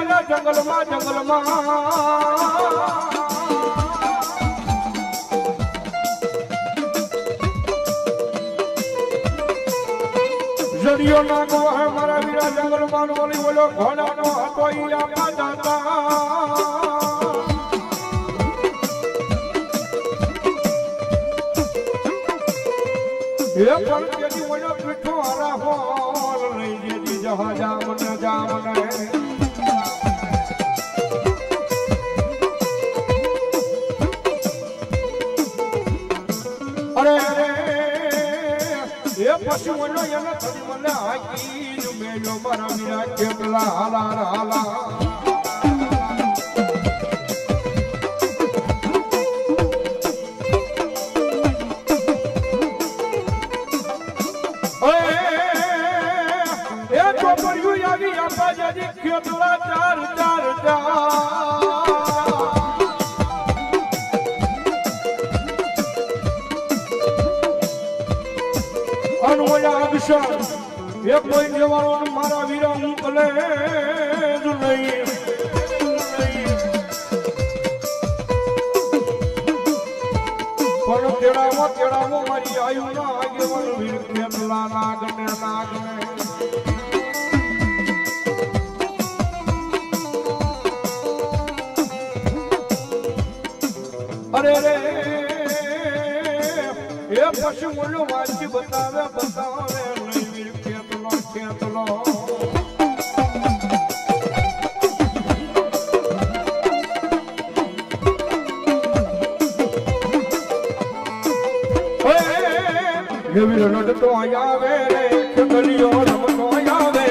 મને જંગલમાં જંગલમાં જડિયો નાગો હે મારા વીરા જંગલમાં બોલી બોલો ઘોડાનો હતો ઈ આપા દાતા એ પણ તેની મને પીઠો હરા હોલ લઈ જેજી જહા જામને જામને અરે અરે એ પછી મને એને થતી મને હાકી જ મેલો મારા વીરા કેટલા હાલા હાલા કેટલા ચાર ચાર અનવયા અક્ષર એ કોઈ દેવાળો મારા વીરા મોકલે જ નહીં પણ તેડામાં મારી આયુ ના આગેવાન વીર કેટલા નાગને નાગને અરે રે એ પશુ મને વાંચી બતાવે બતાવે નહીં ખેતલો ખેતલો એવી રડતો આવે રે ખેતલીઓ રમતો આવે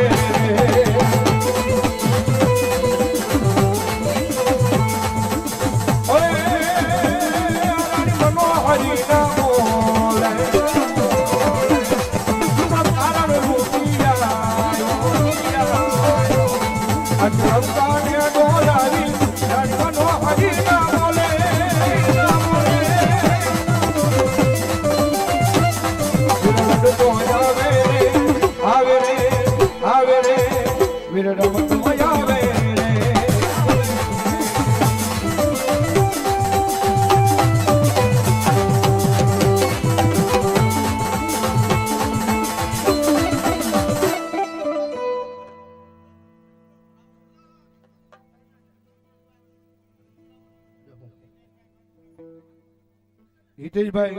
હિતેશભાઈ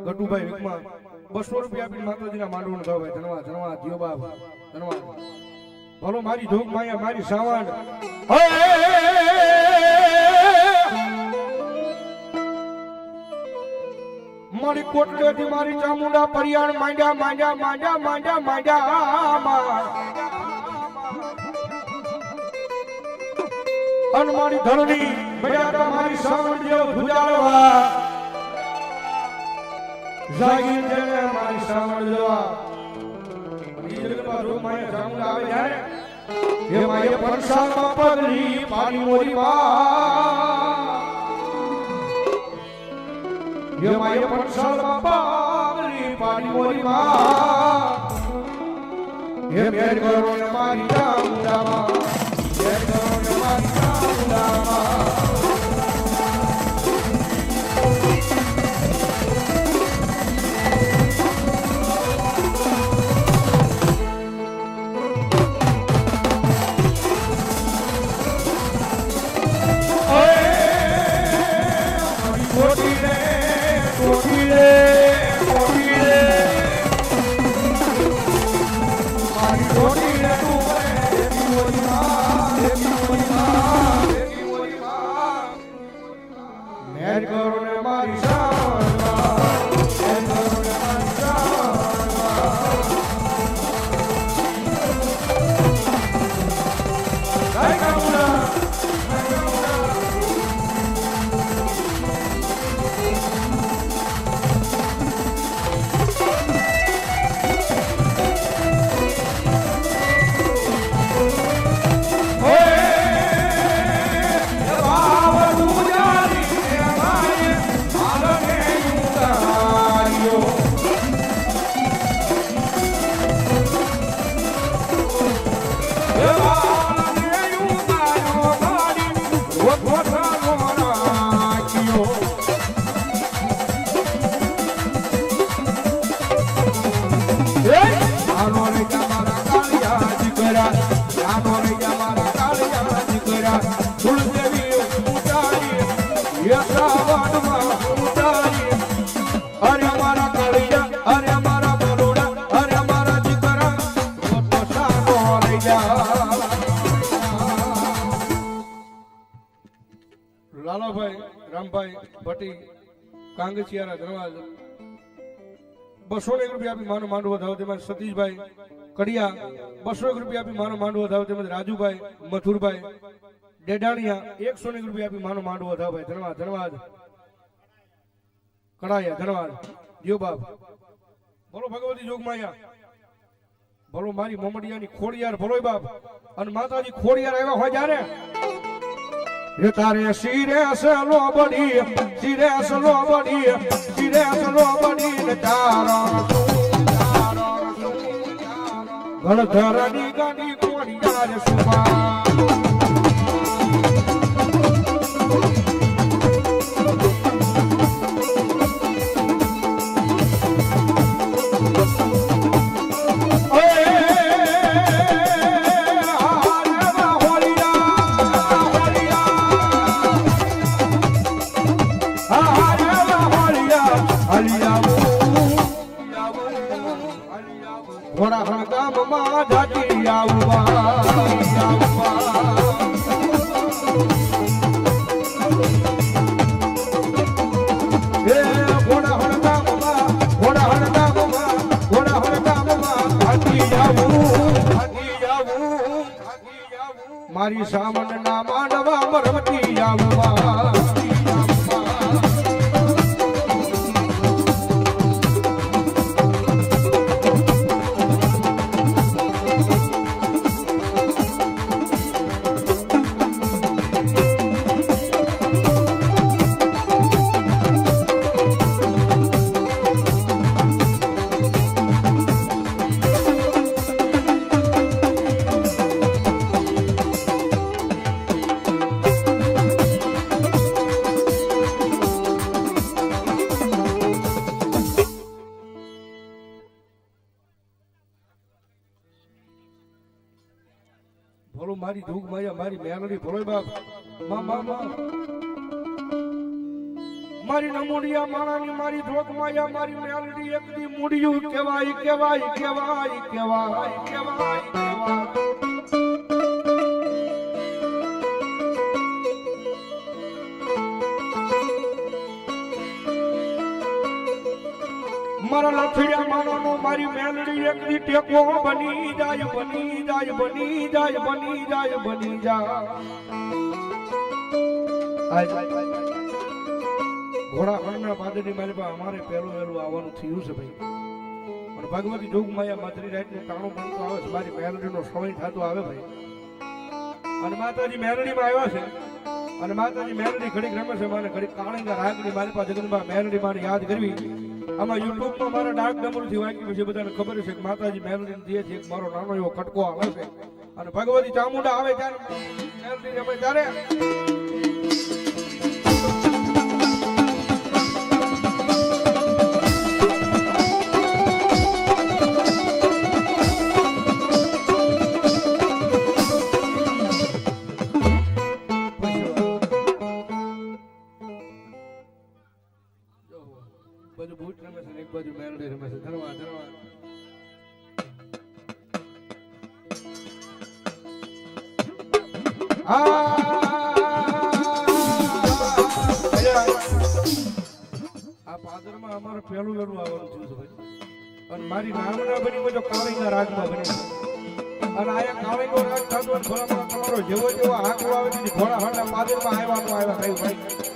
ગટુભાઈ વિકમાં 200 રૂપિયા આપીને માતાજીના માંડવણ ગાવાય ધન્યવાદ ધન્યવાદ જીઓ બાપ ધન્યવાદ ભલો મારી ધોક માયા મારી સાવણ મારી કોટલેથી મારી ચામુંડા પરિયાણ માંડ્યા માંડ્યા માંડ્યા માંડ્યા માંડ્યા અન મારી ધરણી બજારા મારી સાવણ જેવો ગુજારવા જાગીર જેને મારી સાવણ જેવા નીલકંઠ માયા ચામુંડા આવે જાય હે માય પરસામાં પગલી પાણી મોરી માં હે માય પરસામાં પગલી પાણી મોરી માં હે મેર કરો ને મારી ચામુંડામાં મેર કરો ને મારી ચામુંડામાં મારી રોટી રે તું દીકરા નાનો રૈયા મારા કાળિયા દીકરા કુળદેવી ઉતારી યશાવાડમાં ઉતારી અરે મારા કાળિયા અરે મારા બરોડા અરે મારા દીકરા તો સાનો રૈયા લાલાભાઈ રામભાઈ ભટ્ટી કાંગસિયારા ધનવાદ 201 રૂપિયા આપી માનો માંડવો ધાવ તેમજ સતીશભાઈ કડિયા 201 રૂપિયા આપી માનો માંડવો ધાવ તેમજ રાજુભાઈ મથુરભાઈ ડેડાણિયા 101 રૂપિયા આપી માનો માંડવો ધાવ ભાઈ ધન્યવાદ ધન્યવાદ કડાયા ધન્યવાદ જીઓ બાપ બોલો ભગવતી જોગમાયા બોલો મારી મોમડિયાની ખોડિયાર બોલો બાપ અને માતાજી ખોડિયાર આવ્યા હોય જ્યારે એ તારે શિરે સલો બડી શિરે સલો બડી શિરે સલો બડી ને ગણધરની ગાડી કોડિયાર સુમા ઘોડા હણગામમાં જાતી આવવા એ ઘોડા હણગામમાં જાતી આવું મારી સામન ના માંડવા મરમતી આવવા બોલો મારી ધૂગ માયા મારી મેલડી બોલો બાપ મારી નમોડિયા માણાની મારી ધોગ માયા મારી મેલડી એકદી મુડિયું કેવાય કેવાય કેવાય કેવાય કેવાય કેવાય મારા લખડ્યા માનો મારી મેલડી એકદી ટેકો બની જાય બની જાય બની જાય બની જાય બની જાય ઘોડા ખંડના પાદરની મારી પાસે અમારે પહેલું આવવાનું થયું છે ભાઈ અને ભગવતી જોગ માયા માતરી રાતનું ટાણું બનતું આવે છે મારી મેલડીનો સમય થતો આવે ભાઈ અને માતાજી મેલડીમાં આવ્યા છે અને માતાજી મેલડી ઘડીક રમે છે મારે ઘડીક કાળીંગા રાગની મારી પાસે જગદંબા મેલડી મારે યાદ કરવી આમાં યુટ્યુબમાં મારા ડાક ડમરુથી વાંચી પછી બધાને ખબર છે કે માતાજી મેલડીને દે છે એક મારો નાનો એવો કટકો આવે છે અને ભગવતી ચામુંડા આવે ત્યારે મેલડી રમે ત્યારે બાજુ બૂટ રમે છે એક બાજુ મેલડી રમે છે ધન્યવાદ ધન્યવાદ આ પાદરમાં અમારે પહેલું વેલું આવવાનું થયું છે ભાઈ અને મારી નામના બની તો કાળીના રાગમાં બની અને આયા કાળીનો રાગ થતો અને ભલામણ તમારો જેવો જેવો આંકડો આવે છે ઘોડા હાંડા પાદરમાં આવ્યા થયું ભાઈ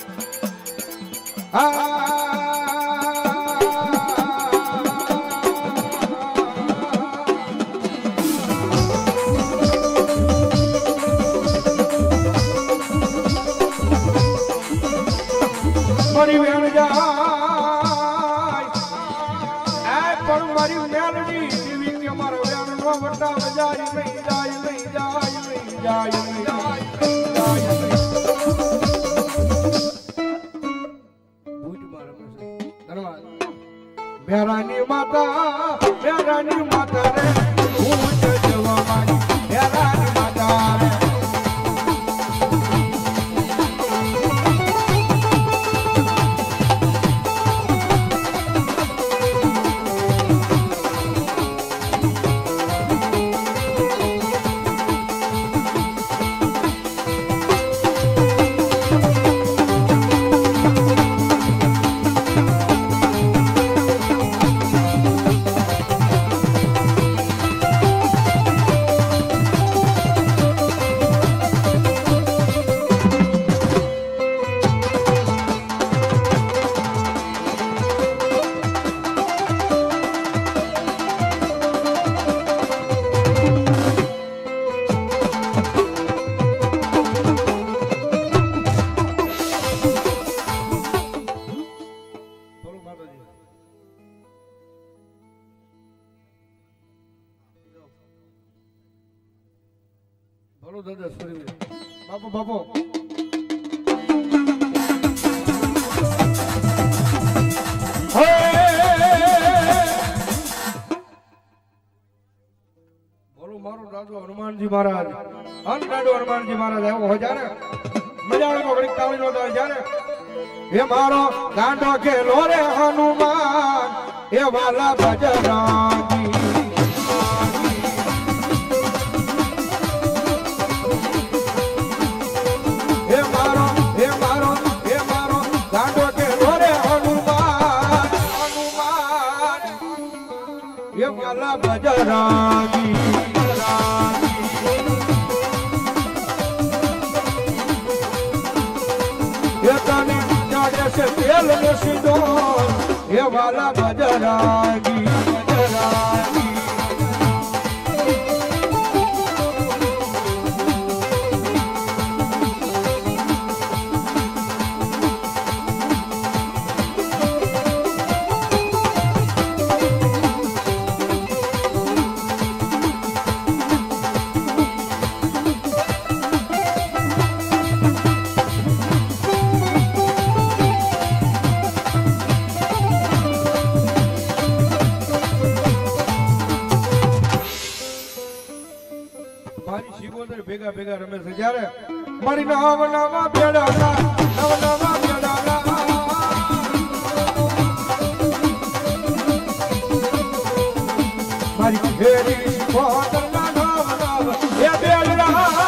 મારી વેણ જાય પણ મારી મેલડી એવી કે મારો વેણ નો વટાવ જાય નહીં જાય નહીં જાય નહીં જાય નહીં જાય બૂટ મારો ધન્યવાદ મેરાની માતા રે હું જવા મારી બોલો દાદા સુરી બાપો બાપો બોલો મારો દાદો હનુમાનજી મહારાજ દાદો હનુમાનજી મહારાજ આવ્યો હોય જ્યારે મજા આવે ઘડીક તાળી નો થાય જ્યારે એ મારો ગાંડો ખેલો રે હનુમાન એ વાલા બજરંગી बजरंगी ये तने जाने से तेल में सीधो ये वाला बजरंगी बजरंगी ભેગા ભેગા રમે છે જ્યારે મારી નવ નવા બેડા નવ નવા બેડા મારી ઘેરી કોતર ના નવ નવ એ બેડા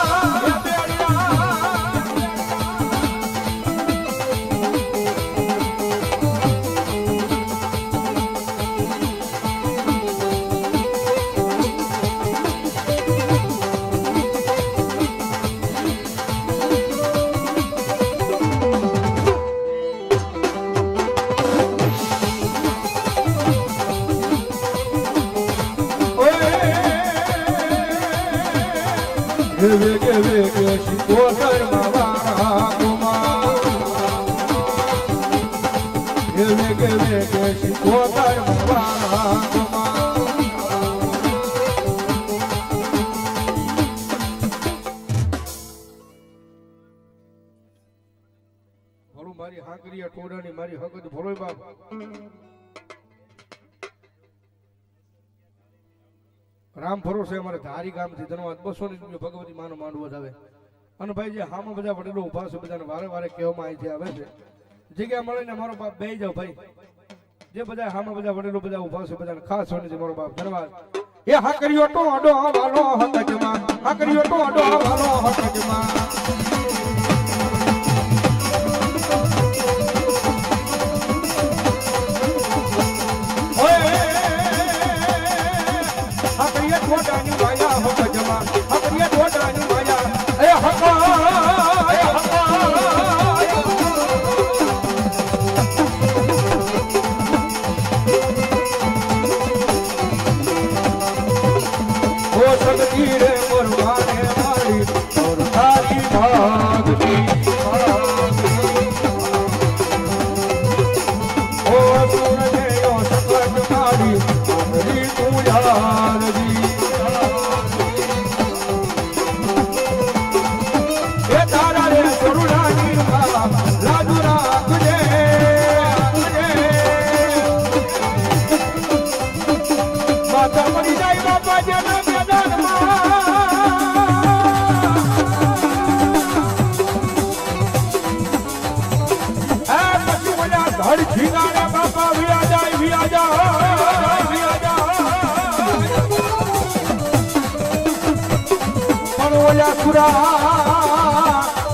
મારી હાંકરીયા ટોડાની મારી હકત ભોળો બાપ રામ ભરોસે અમારે ધારી ગામથી ધનવાદ 200 ની ભગવતી માનો માંડવો આવે અને ભાઈ જે હામાં બધા વડીલો ઉભા છે બધાને વારે વારે કહેવામાં આવી છે આવે છે જગ્યા મળીને મારો બાપ બેહી જાવ ભાઈ જે બધા હામાં બધા વડીલો બધા ઉભા છે બધાને ખાસ હોને મારો બાપ ધન્યવાદ એ હાકરીયો ટોડો વાલો હકજમાં હાકરીયો ટોડો વાલો હકજમાં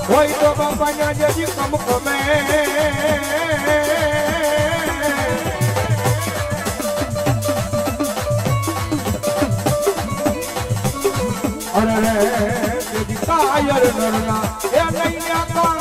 હોય તો બાપાના જજી કમ કમે અરે રે જજી કાયર નરના એ નહીં આકા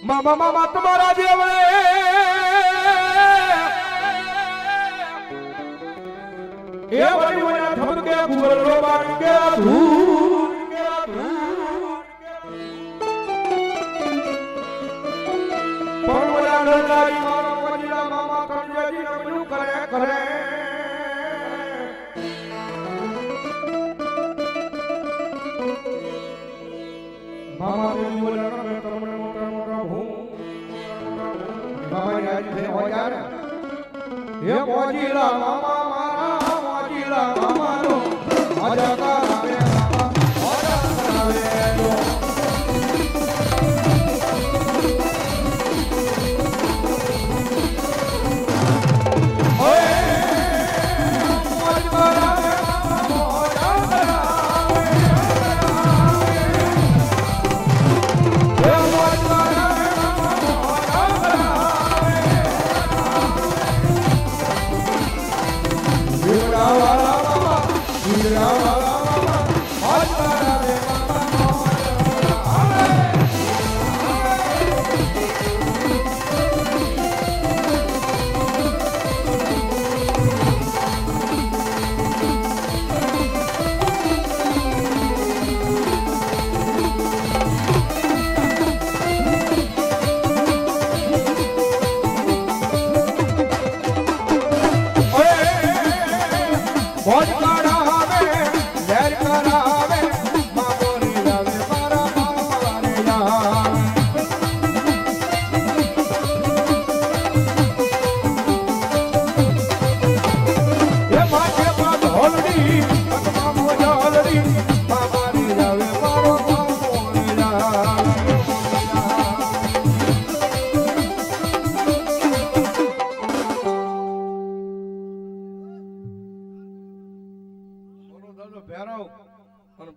મામા મામા તમારા જેવડે એ વળી મને ધમકે ગુગળનો બાણ કે ધૂર કે પણ ઓલા નરનારી મારો વજીરા મામા કંજરી રમણું કરે કરે મામા દેવી ઓલા રમે તમને મોટા મોટા ભૂ મામા રાજી થઈ હોય યાર હે મોજીલા મામા મારા મોજીલા મામાનો મજા કરાવે મામા મજા કરાવે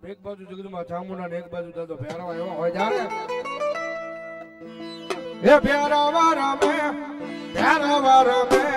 એક બાજુ જગદમાં ચામુંડા ને એક બાજુ દાદો ભેરવા એવો હોય જાણે એ ભેરવા રમે દાદો ભેરવા રમે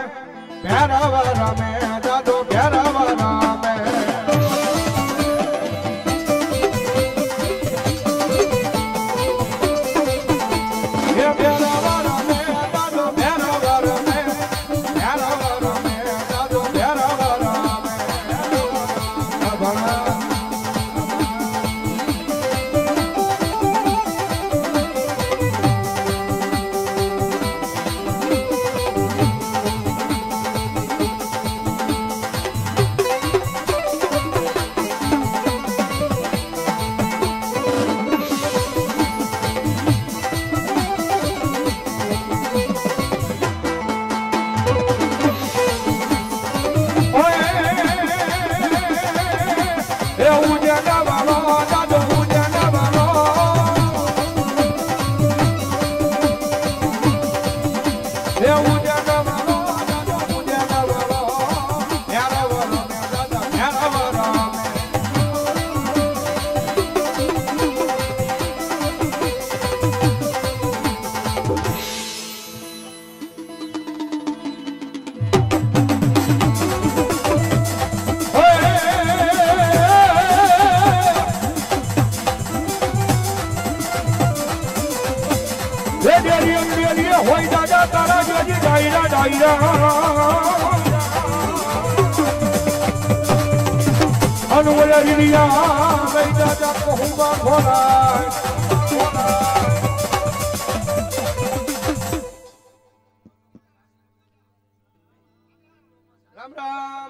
હોય દાદા તારા જોજી ડાયરા ડાયરા અનવયા રીડિયા લઈ દાદા કહુંબા ખોલાય રામ રામ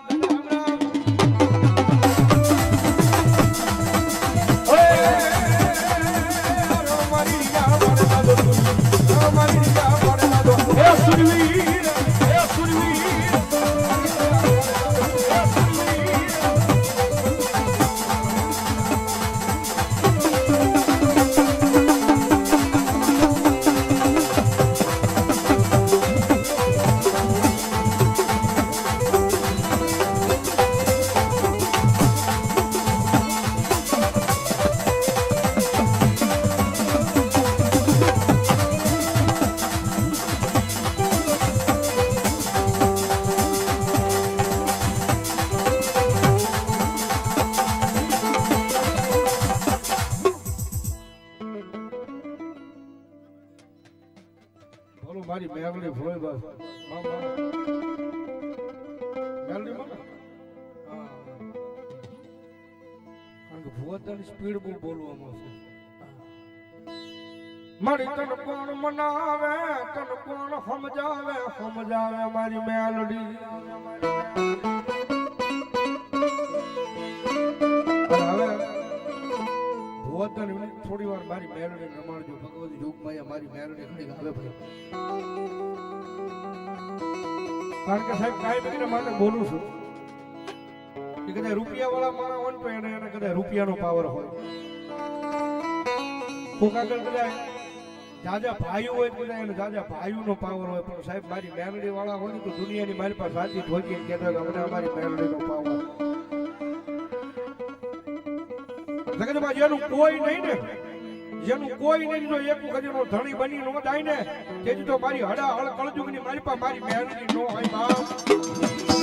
મારી મેગડી ફોય બસ મેલડી માં ભુવતની સ્પીડ બહુ બોલવામાં છે મારી તન કોણ મનાવે તન કોણ સમજાવે મારી મેલડી હવે ભુવતન થોડી વાર મારી મેલડી રમાડજો ભગવતી જોગમાયા મારી મેલડી ઘડી આવે ભાઈ કારણ કે સાહેબ કાંઈ બધી માટે બોલું છું કે કદાચ રૂપિયા વાળા માણસ હોય તો એને કદાચ રૂપિયાનો પાવર હોય કોક આગળ કદાચ જાજા ભાઈઓ હોય તો કદાચ એને જાજા ભાઈઓનો પાવર હોય પણ સાહેબ મારી મેલડી વાળા હોય તો દુનિયાની મારી પાસે સાચી ઠોકી કહેતા કે અમને અમારી મેલડીનો પાવર જગતમાં જેનું કોઈ નહીં ને જેનું કોઈ નહીં જો એક વખત એનો ધણી બની નો થાય ને તેથી તો મારી હડા હળ કળજુગની મારી પાસે મારી મેલડી નો હોય બાપ